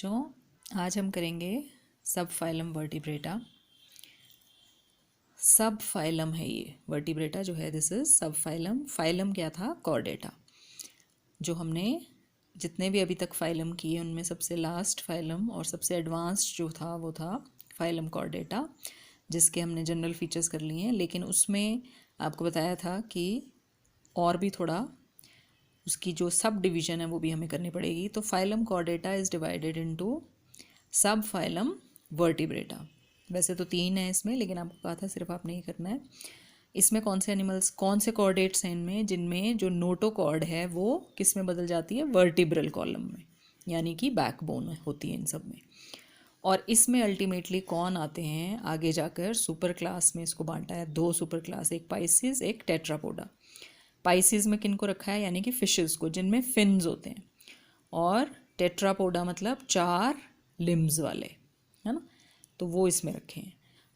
बच्चों, आज हम करेंगे सब फाइलम वर्टिब्रेटा। सब फाइलम है ये वर्टिब्रेटा जो है, दिस इज सब फाइलम। फाइलम क्या था? कॉर्डेटा। जो हमने जितने भी अभी तक फाइलम किए उनमें सबसे लास्ट फाइलम और सबसे एडवांस्ड जो था वो था फाइलम कॉर्डेटा, जिसके हमने जनरल फीचर्स कर लिए हैं। लेकिन उसमें आपको बताया था कि और भी थोड़ा उसकी जो सब डिवीज़न है वो भी हमें करनी पड़ेगी। तो phylum Chordata is divided into सब फाइलम वर्टिब्रेटा। वैसे तो 3 है इसमें, लेकिन आपको कहा था सिर्फ आपने ये करना है। इसमें कौन से एनिमल्स, कौन से कॉर्डेट्स हैं इनमें, जिनमें जो नोटोकॉर्ड है वो किस में बदल जाती है? वर्टिब्रल कॉलम में, यानी कि बैकबोन होती है इन सब में। और इसमें अल्टीमेटली कौन आते हैं आगे जाकर? सुपर क्लास में इसको बांटा है 2 सुपर क्लास, एक पाइसिस एक टेट्रापोडा। पाइसिस में किन को रखा है? यानी कि फिशेस को, जिनमें फिन्स होते हैं। और टेट्रापोडा मतलब 4 लिम्स वाले, है ना, तो वो इसमें रखे हैं।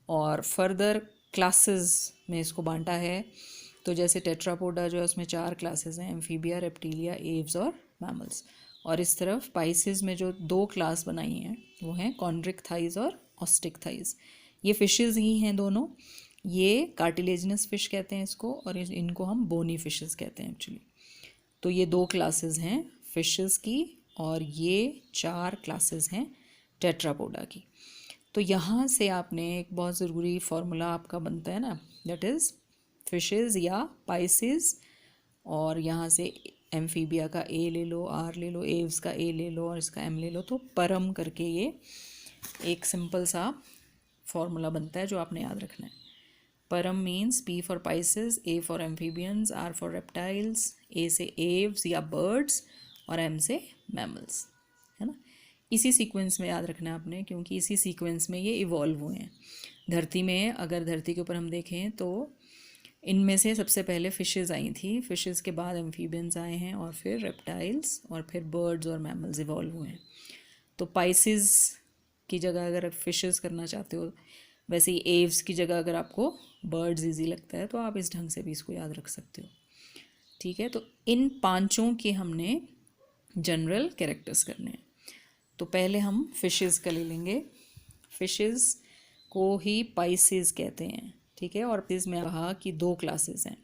और फर्दर क्लासेस में इसको बांटा है। तो जैसे टेट्रापोडा जो है उसमें 4 क्लासेस हैं, एम्फीबिया, रेप्टिलिया, एव्स और मैमल्स। और इस तरफ पाइसिस में जो 2 क्लास बनाई हैं वो हैं कॉन्ड्रिक थाइज और ऑस्टिक थाइज। ये फिशेस ही हैं दोनों। ये कार्टिलेजिनस फिश कहते हैं इसको, और इनको हम बोनी फिशेस कहते हैं एक्चुअली। तो ये 2 क्लासेस हैं फिशेस की, और ये 4 क्लासेस हैं टेट्रापोडा की। तो यहाँ से आपने एक बहुत ज़रूरी फार्मूला आपका बनता है ना, दैट इज़ फिशेस या पाइसिस, और यहाँ से एम्फीबिया का ए ले लो, आर ले लो, एव्स का ए ले लो और इसका एम ले लो। तो परम करके ये एक सिंपल सा फार्मूला बनता है जो आपने याद रखना है। परम means P for Pisces, A for amphibians, R for reptiles, A से एव्स या बर्ड्स और M से मैमल्स, है ना। इसी सीक्वेंस में याद रखना है आपने, क्योंकि इसी सीक्वेंस में ये इवॉल्व हुए हैं धरती में। अगर धरती के ऊपर हम देखें तो इनमें से सबसे पहले फिशेस आई थी, फिशेस के बाद एम्फीबियंस आए हैं, और फिर रेप्टाइल्स, और फिर बर्ड्स और मैमल्स इवॉल्व हुए हैं। तो पाइसिस की जगह अगर आप फिशेस करना चाहते हो, वैसे ही एव्स की जगह अगर आपको बर्ड्स इजी लगता है तो आप इस ढंग से भी इसको याद रख सकते हो। ठीक है, तो इन 5 के हमने जनरल कैरेक्टर्स करने हैं। तो पहले हम फिशेस का ले लेंगे। फिशेस को ही पाइसिस कहते हैं, ठीक है। और इसमें कहा कि 2 क्लासेस हैं,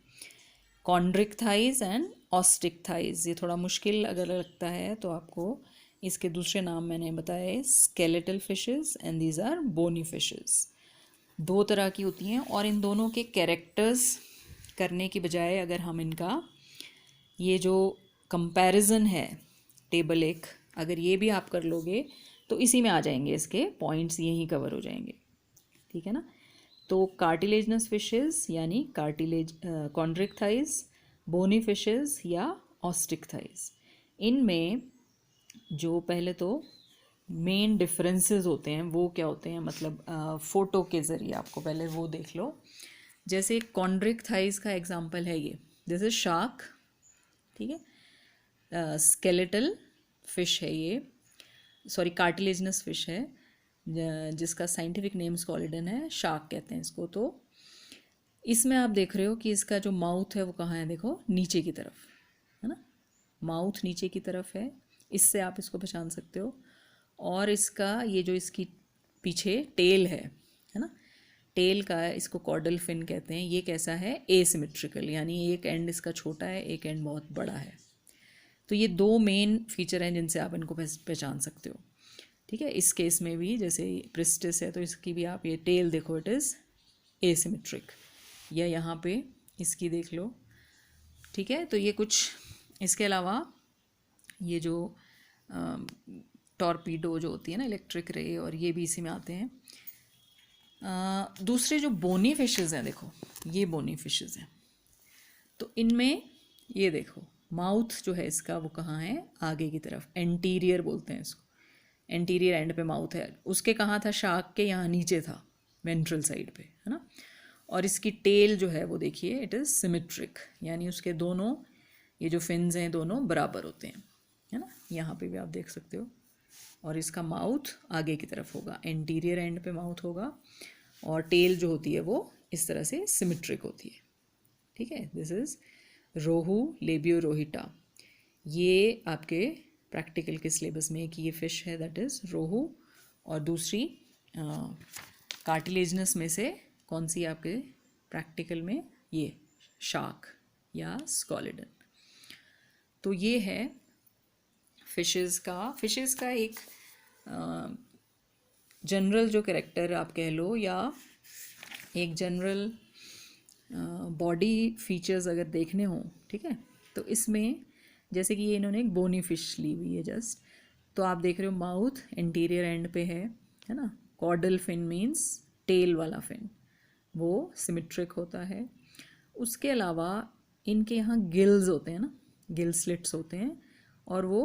कॉन्ड्रिक थाइज एंड ऑस्टिक थाइज। ये थोड़ा मुश्किल अगर लगता है तो आपको इसके दूसरे नाम मैंने बताए, skeletal fishes and these are bony fishes. 2 तरह की होती हैं, और इन दोनों के कैरेक्टर्स करने की बजाय अगर हम इनका ये जो कंपैरिजन है टेबल एक, अगर ये भी आप कर लोगे तो इसी में आ जाएंगे, इसके पॉइंट्स यहीं कवर हो जाएंगे, ठीक है ना। तो कार्टिलेजनस फिशेस यानी कॉन्ड्रिक थाइज, बोनी फिशेस या ऑस्टिक थाइज। इनमें जो पहले तो मेन डिफरेंसेस होते हैं वो क्या होते हैं, मतलब फ़ोटो के ज़रिए आपको पहले वो देख लो। जैसे कॉन्ड्रिक थाइज का एग्जांपल है ये, दिस इज शार्क, ठीक है। स्केलेटल फिश है ये, सॉरी कार्टिलेजनस फिश है, जिसका साइंटिफिक नेम स्कॉलिडन है, शार्क कहते हैं इसको। तो इसमें आप देख रहे हो कि इसका जो माउथ है वो कहाँ है, देखो नीचे की तरफ, है ना, माउथ नीचे की तरफ है, इससे आप इसको पहचान सकते हो। और इसका ये जो इसकी पीछे टेल है ना, टेल का इसको कॉर्डल फिन कहते हैं। ये कैसा है? एसिमेट्रिकल, यानी एक एंड इसका छोटा है, एक एंड बहुत बड़ा है। तो ये 2 मेन फीचर हैं जिनसे आप इनको पहचान सकते हो, ठीक है। इस केस में भी जैसे प्रिस्टिस है तो इसकी भी आप ये टेल देखो, इट इज़ एसिमेट्रिक, या यहाँ पे इसकी देख लो, ठीक है। तो ये कुछ, इसके अलावा ये जो टॉर्पीडो जो होती है ना, इलेक्ट्रिक रे, और ये भी इसी में आते हैं। दूसरे जो बोनी फिशेस हैं, देखो ये बोनी फिशेस हैं, तो इनमें ये देखो माउथ जो है इसका वो कहाँ है? आगे की तरफ, एंटीरियर बोलते हैं इसको, एंटीरियर एंड पे माउथ है। उसके कहाँ था? शार्क के यहाँ नीचे था, वेंट्रल साइड पे, है ना। और इसकी टेल जो है वो देखिए, इट इज़ सिमेट्रिक, यानी उसके दोनों ये जो फिन्स हैं दोनों बराबर होते हैं, है ना, यहाँ पे भी आप देख सकते हो। और इसका माउथ आगे की तरफ होगा, एंटीरियर एंड पे माउथ होगा, और टेल जो होती है वो इस तरह से सिमेट्रिक होती है, ठीक है। This is rohu Labeo rohita. ये आपके प्रैक्टिकल के सिलेबस में, कि ये फ़िश है दैट इज़ रोहू, और दूसरी कार्टिलेजनस में से कौन सी आपके प्रैक्टिकल में, ये शार्क या स्कॉलिडन। तो ये है फ़िशेस का एक जनरल जो कैरेक्टर आप कह लो, या एक जनरल बॉडी फीचर्स अगर देखने हों, ठीक है, तो इसमें जैसे कि ये इन्होंने एक बोनी फिश ली हुई है जस्ट, तो आप देख रहे हो माउथ एंटीरियर एंड पे है ना। कॉर्डल फिन मीन्स टेल वाला फिन, वो सिमेट्रिक होता है। उसके अलावा इनके यहाँ गिल्स होते हैं ना, गिल स्लिट्स होते हैं, और वो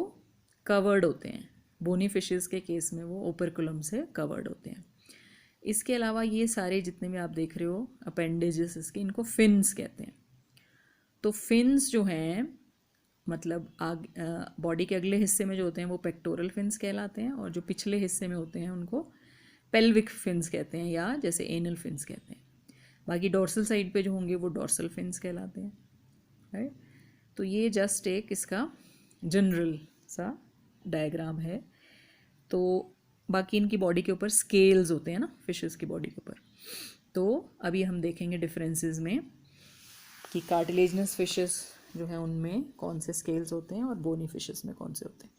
कवर्ड होते हैं। बोनी फिशेस के केस में वो ओपरकुलम से कवर्ड होते हैं। इसके अलावा ये सारे जितने भी आप देख रहे हो अपेंडेजेस इसके, इनको फिन्स कहते हैं। तो फिन्स जो हैं मतलब बॉडी के अगले हिस्से में जो होते हैं वो पेक्टोरल फिन्स कहलाते हैं, और जो पिछले हिस्से में होते हैं उनको पेल्विक फिन्स कहते हैं, या जैसे एनल फिन्स कहते हैं। बाकी डोर्सल साइड पे जो होंगे वो डोर्सल फिन्स कहलाते हैं, राइट। तो ये जस्ट एक इसका जनरल सा डायग्राम है। तो बाकी इनकी बॉडी के ऊपर स्केल्स होते हैं ना, फिशेस की बॉडी के ऊपर। तो अभी हम देखेंगे डिफरेंसेस में कि कार्टिलेजनस फिशेस जो है उनमें कौन से स्केल्स होते हैं और बोनी फिशेस में कौन से होते हैं।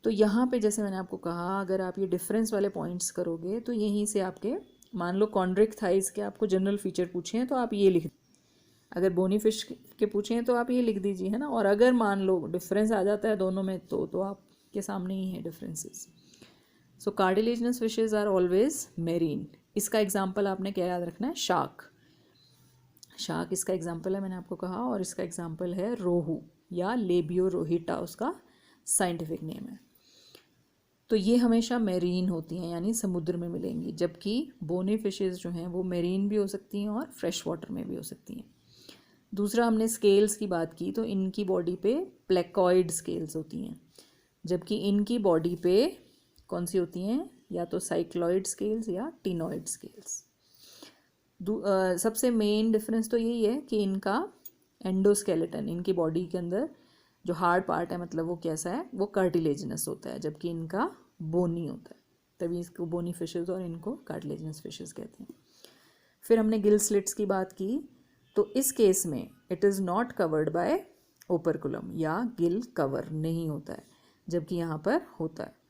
तो यहाँ पे जैसे मैंने आपको कहा, अगर आप ये डिफरेंस वाले पॉइंट्स करोगे तो यहीं से आपके, मान लो कॉन्ड्रिक थाइस के आपको जनरल फीचर पूछे हैं तो आप ये लिख, अगर बोनी फिश के पूछे हैं तो आप ये लिख दीजिए, है ना। और अगर मान लो डिफरेंस आ जाता है दोनों में तो आपके सामने ही है differences. So cartilaginous fishes are always marine. इसका एग्जाम्पल आपने क्या याद रखना है, शार्क। शार्क इसका एग्जाम्पल है, मैंने आपको कहा। और इसका एग्जाम्पल है रोहू या लेबियो रोहिटा, उसका साइंटिफिक नेम है। तो ये हमेशा मेरीन होती हैं, यानी समुद्र में मिलेंगी, जबकि बोनी फिशेस जो हैं वो मेरीन भी हो सकती हैं और फ्रेश वाटर में भी हो सकती हैं। दूसरा, हमने स्केल्स की बात की, तो इनकी बॉडी पे प्लेकॉइड स्केल्स होती हैं, जबकि इनकी बॉडी पे कौन सी होती हैं, या तो साइक्लॉइड स्केल्स या टिनॉइड स्केल्स। सबसे मेन डिफरेंस तो यही है कि इनका एंडोस्केलेटन, इनकी बॉडी के अंदर जो हार्ड पार्ट है, मतलब वो कैसा है, वो कार्टिलेजनस होता है, जबकि इनका बोनी होता है। तभी इसको बोनी फिशेस और इनको कार्टिलेजनस फिशेस कहते हैं। फिर हमने गिल स्लिट्स की बात की, तो इस केस में it is not covered by operculum, या गिल कवर नहीं होता है, जबकि यहाँ पर होता है।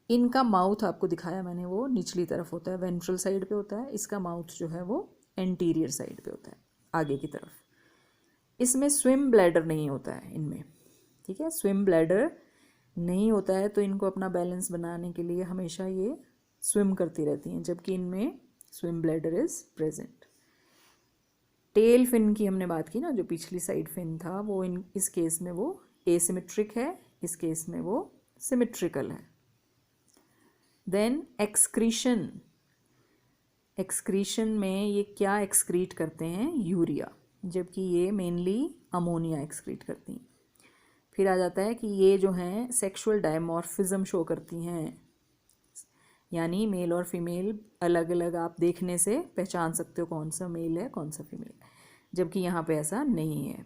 इनका माउथ आपको दिखाया मैंने, वो निचली तरफ होता है, वेंट्रल साइड पे होता है। इसका माउथ जो है वो एंटीरियर साइड पे होता है, आगे की तरफ। इसमें स्विम ब्लैडर नहीं होता है इनमें, ठीक है। स्विम ब्लैडर नहीं होता है तो इनको अपना बैलेंस बनाने के लिए हमेशा ये स्विम करती रहती हैं, जबकि इनमें swim bladder is present. Tail fin की हमने बात की ना, जो पिछली साइड फिन था वो इस केस में वो एसिमेट्रिक है, इस केस में वो सिमेट्रिकल है। देन एक्सक्रीशन, एक्सक्रीशन में ये क्या एक्सक्रीट करते हैं, यूरिया, जबकि ये मेनली अमोनिया एक्सक्रीट करती हैं। फिर आ जाता है कि ये जो हैं सेक्सुअल डायमॉर्फिज्म शो करती हैं, यानी मेल और फीमेल अलग अलग आप देखने से पहचान सकते हो कौन सा मेल है कौन सा फीमेल, जबकि यहाँ पे ऐसा नहीं है।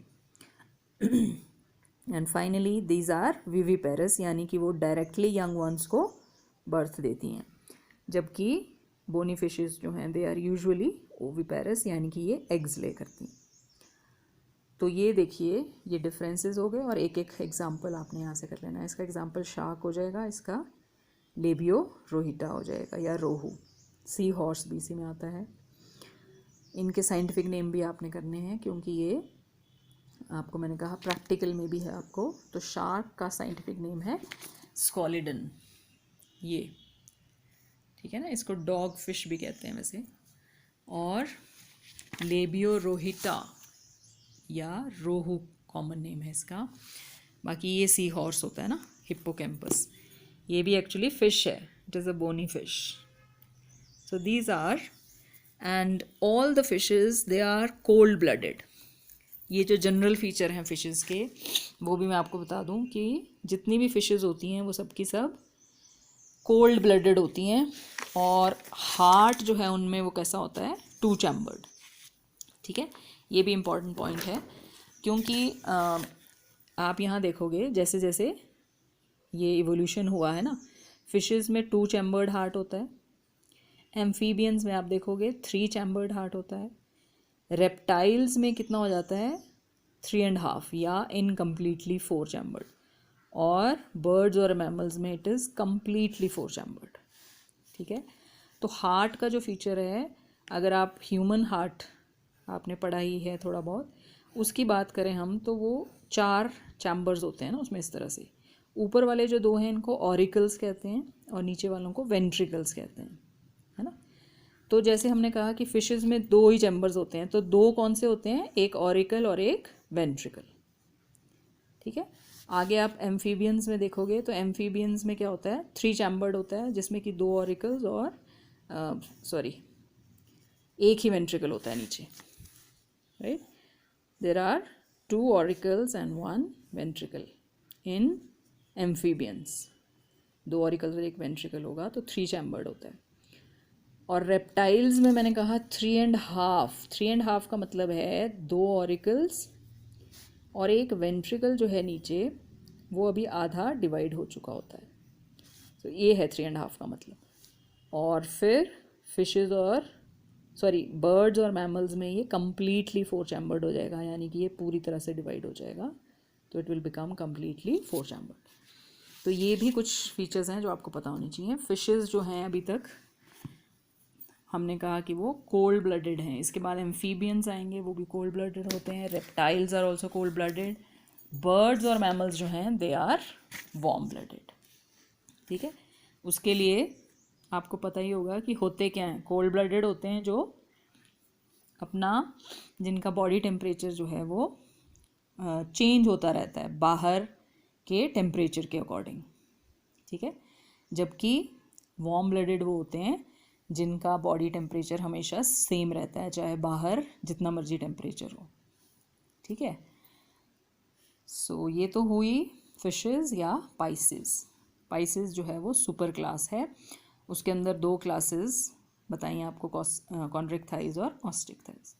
And finally these are viviparous, यानी कि वो डायरेक्टली यंग वंस को बर्थ देती हैं, जबकि बोनी फिशेस जो हैं दे आर यूजुअली ओविपेरस, यानी कि ये एग्स ले करती हैं। तो ये देखिए, ये डिफरेंसेस हो गए, और एक एक एग्जांपल आपने यहाँ से कर लेना है। इसका एग्जांपल शार्क हो जाएगा, इसका लेबियो रोहिटा हो जाएगा, या रोहू। सी हॉर्स भी इसी में आता है। इनके साइंटिफिक नेम भी आपने करने हैं, क्योंकि ये आपको मैंने कहा प्रैक्टिकल में भी है आपको। तो शार्क का साइंटिफिक नेम है स्कॉलिडन, ये ठीक है ना, इसको डॉग फिश भी कहते हैं वैसे। और लेबियो रोहिटा या रोहू कॉमन नेम है इसका। बाकी ये सी हॉर्स होता है ना, हिप्पोकैम्पस, ये भी एक्चुअली फिश है, it is a bony fish. So these are, and all the fishes they are cold blooded. ये जो जनरल फीचर हैं फिशेस के, वो भी मैं आपको बता दूं कि जितनी भी फिशेस होती हैं वो सब की सब कोल्ड ब्लडेड होती हैं, और हार्ट जो है उनमें वो कैसा होता है, 2 चैम्बर्ड, ठीक है। ये भी इम्पॉर्टेंट पॉइंट है, क्योंकि आप यहाँ देखोगे जैसे जैसे ये इवोल्यूशन हुआ है ना। फिशेस में 2 चैम्बर्ड हार्ट होता है, एम्फीबियंस में आप देखोगे 3 चैम्बर्ड हार्ट होता है, रेप्टाइल्स में कितना हो जाता है 3.5 या इनकम्प्लीटली 4 चैम्बर्ड, और बर्ड्स और मैमल्स में इट इज़ कम्प्लीटली 4 चैम्बर्ड। ठीक है, तो हार्ट का जो फीचर है, अगर आप ह्यूमन हार्ट आपने पढ़ा ही है थोड़ा बहुत, उसकी बात करें हम तो वो 4 चैम्बर्स होते हैं ना उसमें। इस तरह से ऊपर वाले जो 2 हैं इनको ऑरिकल्स कहते हैं और नीचे वालों को वेंट्रिकल्स कहते हैं, है ना। तो जैसे हमने कहा कि फिशेस में 2 ही चैम्बर्स होते हैं, तो 2 कौन से होते हैं, एक ऑरिकल और एक वेंट्रिकल। ठीक है, आगे आप एम्फीबियंस में देखोगे तो एम्फीबियंस में क्या होता है, 3 चैम्बर्ड होता है जिसमें कि 2 ऑरिकल्स और एक ही वेंट्रिकल होता है नीचे, right. There are 2 auricles and 1 ventricle in amphibians. 2 auricles और एक वेंट्रिकल होगा तो 3 चैम्बर्ड होता है। और रेप्टाइल्स में मैंने कहा 3.5 का मतलब है 2 ऑरिकल्स और एक वेंट्रिकल जो है नीचे वो अभी आधा डिवाइड हो चुका होता है, तो ये है 3.5 का मतलब। और फिर फिशेस और बर्ड्स और मैमल्स में ये कम्प्लीटली 4 चैम्बर्ड हो जाएगा, यानी कि ये पूरी तरह से डिवाइड हो जाएगा, तो it will become completely 4 chambered. तो ये भी कुछ फीचर्स हैं जो आपको पता होने चाहिए। फिशेस जो हैं अभी तक हमने कहा कि वो कोल्ड ब्लडेड हैं, इसके बाद एम्फीबियंस आएंगे, वो भी कोल्ड ब्लडेड होते हैं, reptiles are also cold blooded, birds और मैमल्स जो हैं दे आर वार्म ब्लडेड। ठीक है, उसके लिए आपको पता ही होगा कि होते क्या हैं। कोल्ड ब्लडेड होते हैं जो अपना, जिनका बॉडी टेम्परेचर जो है वो चेंज होता रहता है बाहर के टेम्परेचर के अकॉर्डिंग। ठीक है, जबकि वार्म ब्लडेड वो होते हैं जिनका बॉडी टेम्परेचर हमेशा सेम रहता है, चाहे बाहर जितना मर्जी टेम्परेचर हो। ठीक है, सो ये तो हुई फिशेस या पाइसेस। पाइसेस जो है वो सुपर क्लास है, उसके अंदर 2 क्लासेस बताइए आपको, कॉन्ड्रिक थाइज और ऑस्टिक थाइज।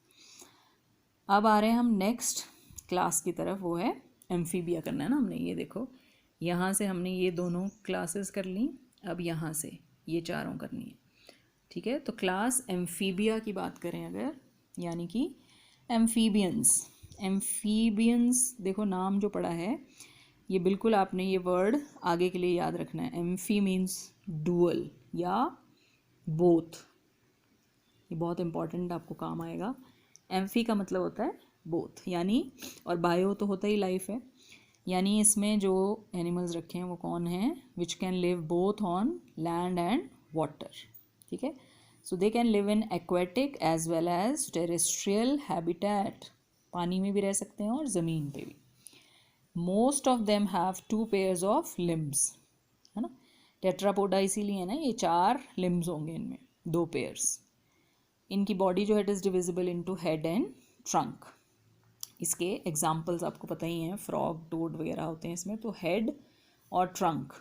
अब आ रहे हैं हम नेक्स्ट क्लास की तरफ, वो है एम्फीबिया करना है ना हमने। ये देखो, यहाँ से हमने ये दोनों क्लासेस कर ली, अब यहाँ से ये चारों करनी है। ठीक है, तो क्लास एम्फीबिया की बात करें अगर, यानी कि एम्फीबियंस। एम्फीबियंस देखो नाम जो पड़ा है ये बिल्कुल आपने ये वर्ड आगे के लिए याद रखना है। एम्फी मीन्स डुअल या बोथ, ये बहुत इंपॉर्टेंट आपको काम आएगा। एम्फी का मतलब होता है बोथ, यानी, और बायो तो होता ही लाइफ है, यानी इसमें जो एनिमल्स रखे हैं वो कौन हैं, which can live both on land and water. ठीक है, so they can live in aquatic as well as terrestrial habitat, पानी में भी रह सकते हैं और ज़मीन पे भी। Most of them have 2 pairs of limbs, है ना। टेट्रापोडा इसीलिए है ना, ये 4 लिम्स होंगे इनमें, 2 पेयर्स। इनकी बॉडी जो है it is divisible into head and trunk. इसके एग्जाम्पल्स आपको पता ही हैं, फ्रॉग, टोड वगैरह होते हैं इसमें। तो हेड और ट्रंक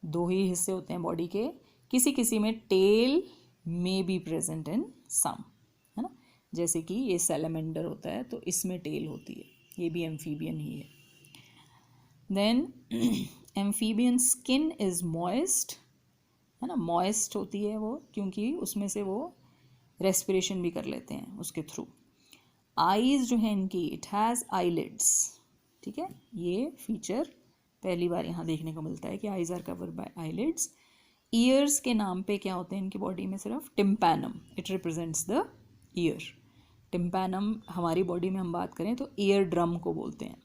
2 ही हिस्से होते हैं बॉडी के, किसी किसी में tail may be present in some, है ना। जैसे कि ये सैलमेंडर होता है तो इसमें टेल होती है, ये भी एम्फीबियन ही है। Then amphibian skin is moist, है ना, मॉइस्ट होती है वो क्योंकि उसमें से वो रेस्पिरेशन भी कर लेते हैं उसके थ्रू। आईज जो है इनकी, इट हैज़ आईलिड्स। ठीक है, ये फीचर पहली बार यहाँ देखने को मिलता है कि eyes are covered by eyelids. Ears के नाम पे क्या होते हैं इनकी बॉडी में, सिर्फ tympanum, it represents the year. Tympanum हमारी बॉडी में हम बात करें तो ईयर ड्रम को बोलते हैं।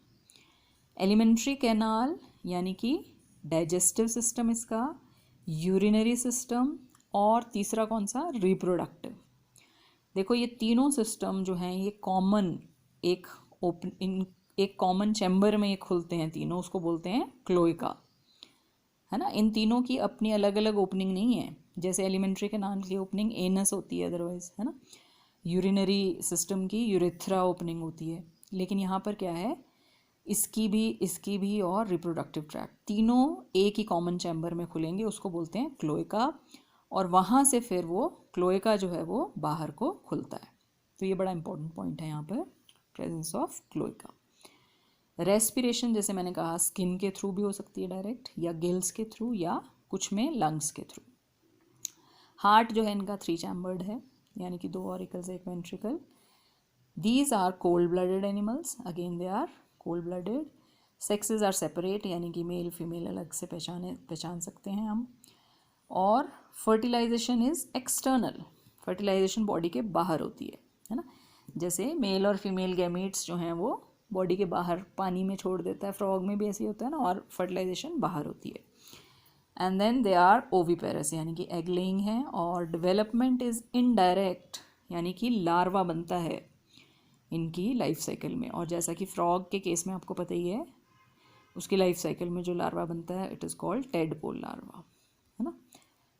एलिमेंट्री कैनाल यानी कि डाइजेस्टिव सिस्टम इसका, यूरिनरी सिस्टम, और तीसरा कौन सा, रिप्रोडक्टिव। देखो ये तीनों सिस्टम जो हैं ये कॉमन एक कॉमन चैम्बर में ये खुलते हैं तीनों, उसको बोलते हैं क्लोएका, है ना। इन तीनों की अपनी अलग अलग ओपनिंग नहीं है, जैसे एलिमेंट्री कैनाल की ओपनिंग एनस होती है अदरवाइज, है ना। यूरिनरी सिस्टम की यूरेथ्रा ओपनिंग होती है, लेकिन यहाँ पर क्या है, इसकी भी और रिप्रोडक्टिव ट्रैक्ट, तीनों एक ही कॉमन चैम्बर में खुलेंगे, उसको बोलते हैं क्लोएका। और वहाँ से फिर वो क्लोएका जो है वो बाहर को खुलता है। तो ये बड़ा इंपॉर्टेंट पॉइंट है यहाँ पर, प्रेजेंस ऑफ क्लोएका। रेस्पिरेशन जैसे मैंने कहा स्किन के थ्रू भी हो सकती है डायरेक्ट, या गिल्स के थ्रू, या कुछ में लंग्स के थ्रू। हार्ट जो है इनका 3 चैम्बर्ड है, यानी कि 2 auricles, 1 ventricle. These are cold blooded animals, again they are cold blooded. Sexes are separate, यानी कि मेल फीमेल अलग से पहचान सकते हैं हम। और fertilisation is external, fertilisation body के बाहर होती है ना। जैसे मेल और फीमेल गैमीट्स जो हैं वो बॉडी के बाहर पानी में छोड़ देता है, फ्रॉग में भी ऐसे ही होता है ना, और फर्टिलाइजेशन बाहर होती है। And then they are oviparous, यानी कि एग लेइंग है। और डेवलपमेंट इज़ इनडायरेक्ट, यानी कि लार्वा बनता है इनकी लाइफ साइकिल में। और जैसा कि फ्रॉग के केस में आपको पता ही है, उसकी लाइफ साइकिल में जो लार्वा बनता है it is called tadpole larva, है ना।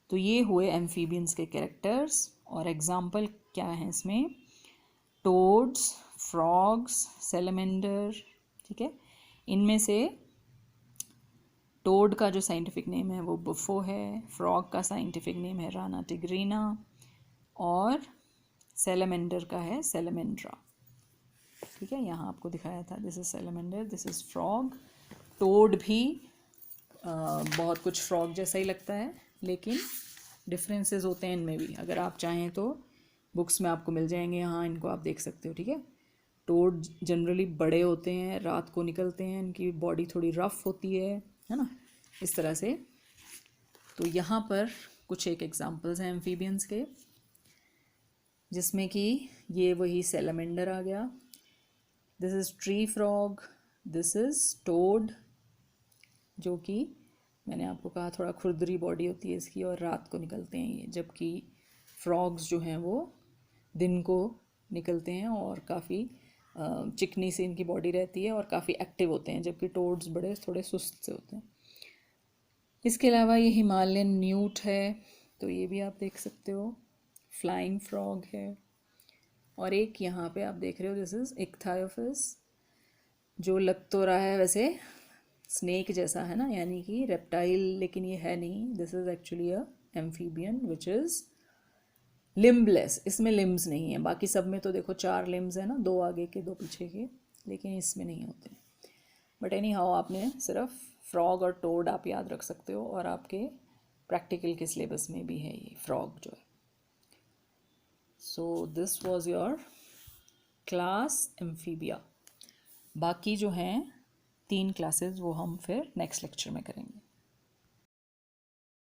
तो ये हुए एम्फीबियंस के कैरेक्टर्स। और एग्जाम्पल क्या है इसमें, टोड्स, फ्रॉग्स, सेलेमेंडर, ठीक है। इनमें से टोड का जो साइंटिफिक नेम है वो बुफो है, फ्रॉग का साइंटिफिक नेम है राना टिग्रीना, और सेलेमेंडर का है सेलेमेंड्रा, ठीक है। यहाँ आपको दिखाया था, this is salamander, this is frog. Toad भी बहुत कुछ फ्रॉग जैसा ही लगता है, लेकिन डिफरेंसेस होते हैं इनमें भी। अगर आप चाहें तो बुक्स में आपको मिल जाएंगे, यहाँ इनको आप देख सकते हो, ठीक है। टोड जनरली बड़े होते हैं, रात को निकलते हैं, इनकी बॉडी थोड़ी रफ होती है ना, इस तरह से। तो यहाँ पर कुछ एक एग्जांपल्स हैं एम्फीबियंस के, जिसमें कि ये वही सेलेमेंडर आ गया, this is tree frog, this is toad, जो कि मैंने आपको कहा थोड़ा खुरदरी बॉडी होती है इसकी और रात को निकलते हैं ये, जबकि फ्रॉग्स जो हैं वो दिन को निकलते हैं और काफ़ी चिकनी सी इनकी बॉडी रहती है और काफ़ी एक्टिव होते हैं, जबकि टोड्स बड़े थोड़े सुस्त से होते हैं। इसके अलावा ये हिमालयन न्यूट है, तो ये भी आप देख सकते हो, फ्लाइंग फ्रॉग है। और एक यहाँ पे आप देख रहे हो, दिस इज इक्थायोफिस, जो लग तो रहा है वैसे स्नेक जैसा, है ना, यानी कि रेप्टाइल, लेकिन ये है नहीं। This is actually a amphibian which is limbless, इसमें लिम्स नहीं है। बाकी सब में तो देखो 4 लिम्स है ना, 2 आगे के 2 पीछे के, लेकिन इसमें नहीं होते। बट एनी हाउ आपने सिर्फ फ्रॉग और टोड आप याद रख सकते हो, और आपके प्रैक्टिकल के सिलेबस में भी है ये फ्रॉग जो है। So this was your class amphibia. बाकी जो हैं 3 क्लासेस वो हम फिर नेक्स्ट लेक्चर में करेंगे।